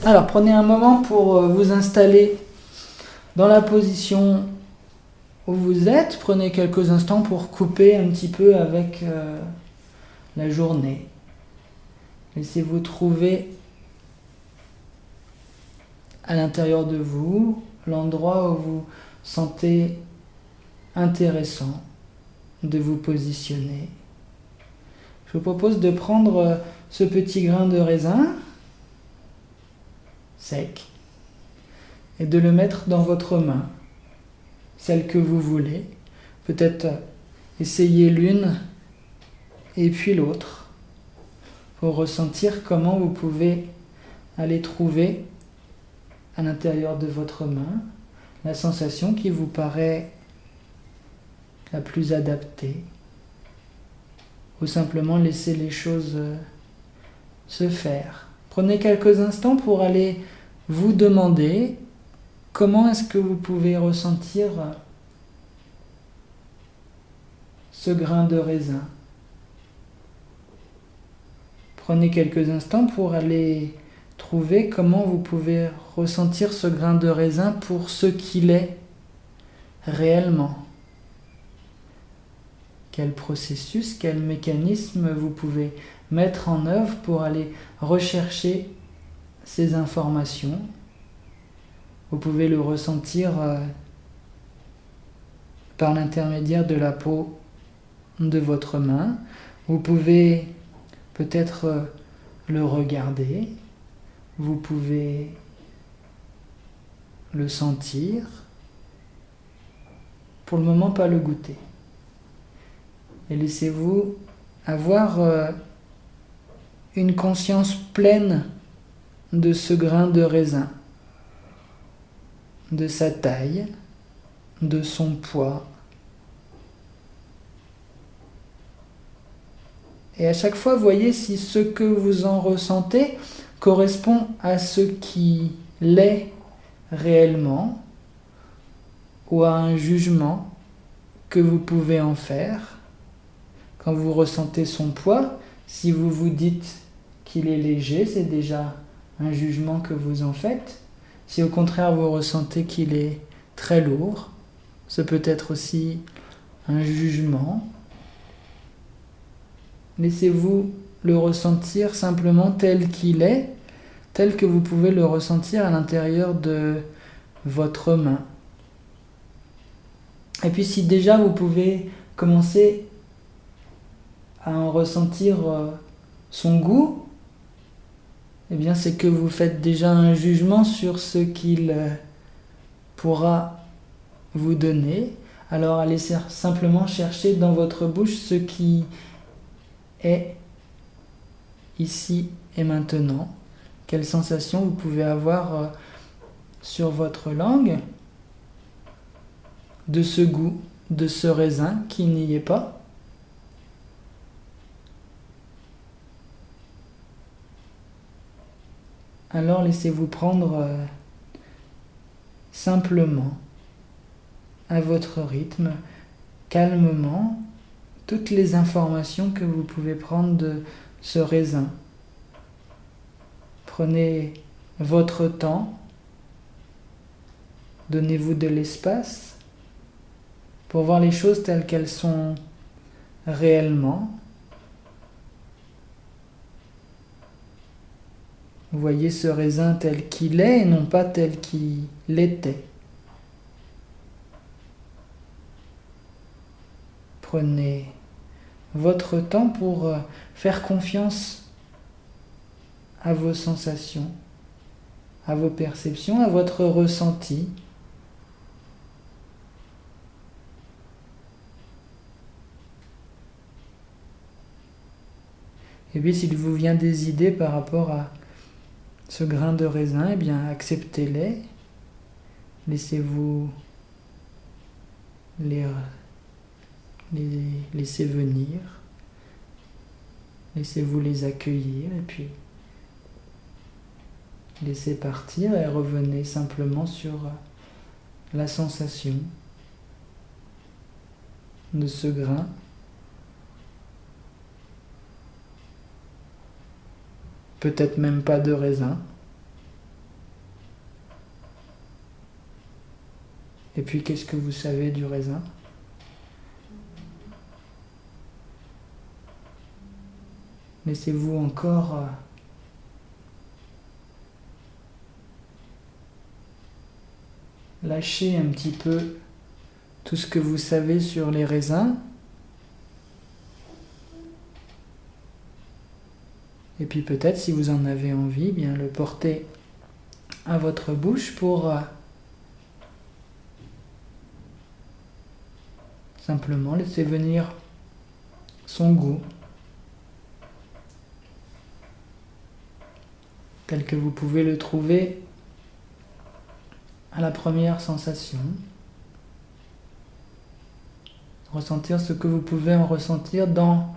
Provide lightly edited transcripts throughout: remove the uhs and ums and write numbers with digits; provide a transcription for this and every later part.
Alors, prenez un moment pour vous installer dans la position où vous êtes. Prenez quelques instants pour couper un petit peu avec la journée. Laissez-vous trouver à l'intérieur de vous l'endroit où vous sentez intéressant de vous positionner. Je vous propose de prendre ce petit grain de raisin sec et de le mettre dans votre main, celle que vous voulez. Peut-être essayer l'une et puis l'autre pour ressentir comment vous pouvez aller trouver à l'intérieur de votre main la sensation qui vous paraît la plus adaptée, ou simplement laisser les choses se faire. Prenez quelques instants pour aller vous demander comment est-ce que vous pouvez ressentir ce grain de raisin. Prenez quelques instants pour aller trouver comment vous pouvez ressentir ce grain de raisin pour ce qu'il est réellement. Quel processus, quel mécanisme vous pouvez mettre en œuvre pour aller rechercher ces informations. Vous pouvez le ressentir par l'intermédiaire de la peau de votre main. Vous pouvez peut-être le regarder. Vous pouvez le sentir. Pour le moment, pas le goûter. Et laissez-vous avoir une conscience pleine de ce grain de raisin, de sa taille, de son poids. Et à chaque fois, voyez si ce que vous en ressentez correspond à ce qui l'est réellement ou à un jugement que vous pouvez en faire. Quand vous ressentez son poids, si vous vous dites qu'il est léger, c'est déjà un jugement que vous en faites. Si au contraire vous ressentez qu'il est très lourd, ce peut être aussi un jugement. Laissez-vous le ressentir simplement tel qu'il est, tel que vous pouvez le ressentir à l'intérieur de votre main. Et puis si déjà vous pouvez commencer à en ressentir son goût, eh bien c'est que vous faites déjà un jugement sur ce qu'il pourra vous donner. Alors allez simplement chercher dans votre bouche ce qui est ici et maintenant. Quelle sensation vous pouvez avoir sur votre langue de ce goût, de ce raisin qui n'y est pas. Alors laissez-vous prendre simplement, à votre rythme, calmement, toutes les informations que vous pouvez prendre de ce raisin. Prenez votre temps, donnez-vous de l'espace pour voir les choses telles qu'elles sont réellement. Voyez ce raisin tel qu'il est et non pas tel qu'il l'était. Prenez votre temps pour faire confiance à vos sensations, à vos perceptions, à votre ressenti. Et puis s'il vous vient des idées par rapport à ce grain de raisin, eh bien acceptez-les, laissez-vous les laisser venir, laissez-vous les accueillir et puis laissez partir et revenez simplement sur la sensation de ce grain. Peut-être même pas de raisin, Et puis qu'est-ce que vous savez du raisin? Laissez-vous encore lâcher un petit peu tout ce que vous savez sur les raisins. Et puis peut-être, si vous en avez envie, bien le porter à votre bouche pour simplement laisser venir son goût, tel que vous pouvez le trouver à la première sensation. Ressentir ce que vous pouvez en ressentir dans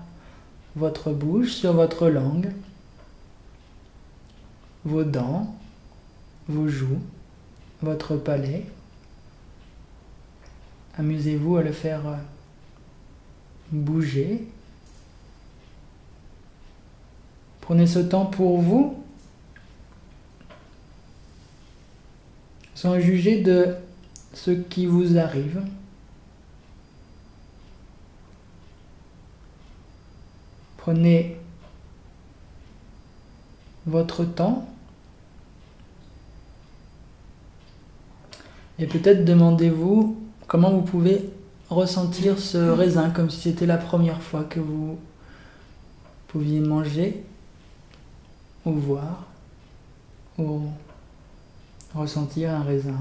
votre bouche, sur votre langue, vos dents, vos joues, votre palais. Amusez-vous à le faire bouger. Prenez ce temps pour vous, sans juger de ce qui vous arrive. Prenez votre temps et peut-être demandez-vous comment vous pouvez ressentir ce raisin comme si c'était la première fois que vous pouviez manger ou voir ou ressentir un raisin.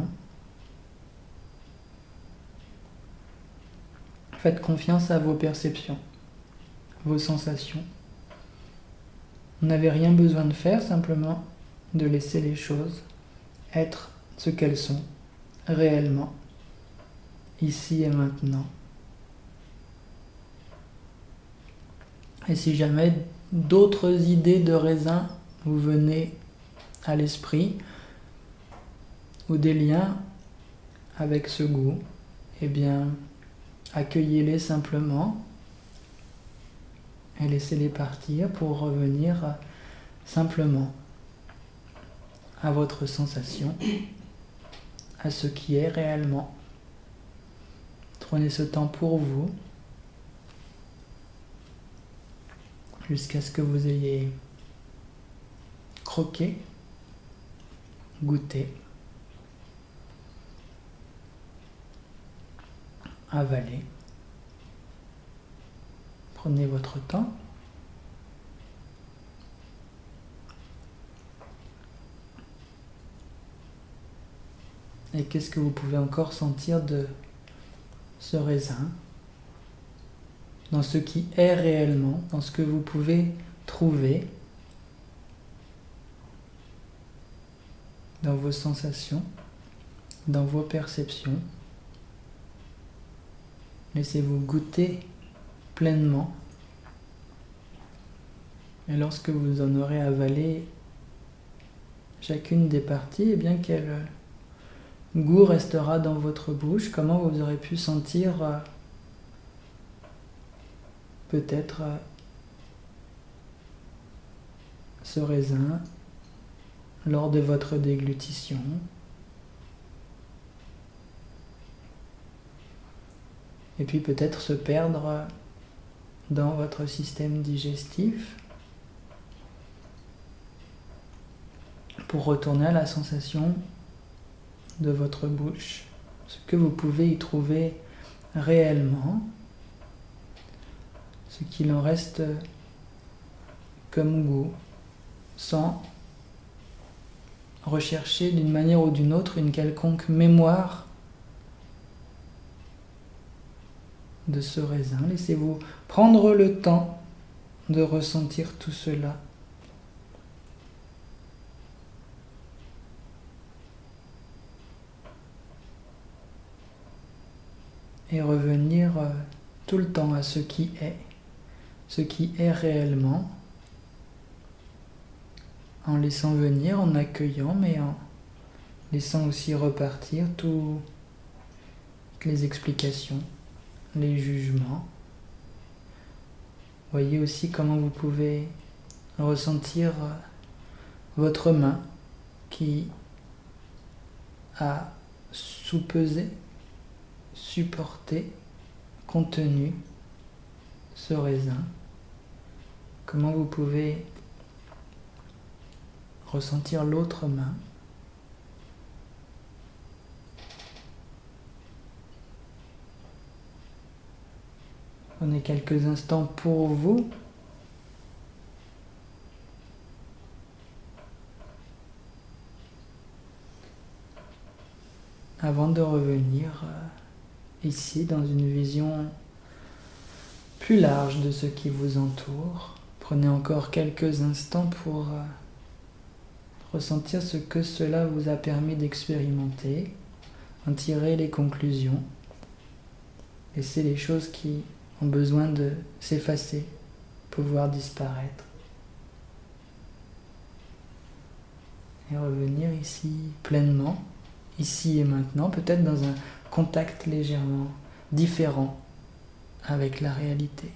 Faites confiance à vos perceptions, vos sensations. Vous n'avez rien besoin de faire, simplement de laisser les choses être ce qu'elles sont, réellement, ici et maintenant. Et si jamais d'autres idées de raisin vous venaient à l'esprit, ou des liens avec ce goût, eh bien, accueillez-les simplement et laissez-les partir pour revenir simplement à votre sensation, à ce qui est réellement. Prenez ce temps pour vous jusqu'à ce que vous ayez croqué, goûté, avalé. Prenez votre temps. Et qu'est-ce que vous pouvez encore sentir de ce raisin, dans ce qui est réellement, dans ce que vous pouvez trouver, dans vos sensations, dans vos perceptions. Laissez-vous goûter pleinement. Et lorsque vous en aurez avalé chacune des parties, eh bien quel goût restera dans votre bouche, comment vous aurez pu sentir peut-être ce raisin lors de votre déglutition. Et puis peut-être se perdre dans votre système digestif pour retourner à la sensation de votre bouche, ce que vous pouvez y trouver réellement, ce qu'il en reste comme goût, sans rechercher d'une manière ou d'une autre une quelconque mémoire de ce raisin. Laissez-vous prendre le temps de ressentir tout cela. Et revenir tout le temps à ce qui est réellement, en laissant venir, en accueillant, mais en laissant aussi repartir toutes les explications, les jugements. Voyez aussi comment vous pouvez ressentir votre main qui a soupesé supporter, contenu ce raisin. Comment vous pouvez ressentir l'autre main. Prenez quelques instants pour vous. Avant de revenir ici dans une vision plus large de ce qui vous entoure, prenez encore quelques instants pour ressentir ce que cela vous a permis d'expérimenter, en tirer les conclusions, laisser les choses qui ont besoin de s'effacer, pouvoir disparaître. Et revenir ici pleinement, ici et maintenant, peut-être dans un contact légèrement différent avec la réalité.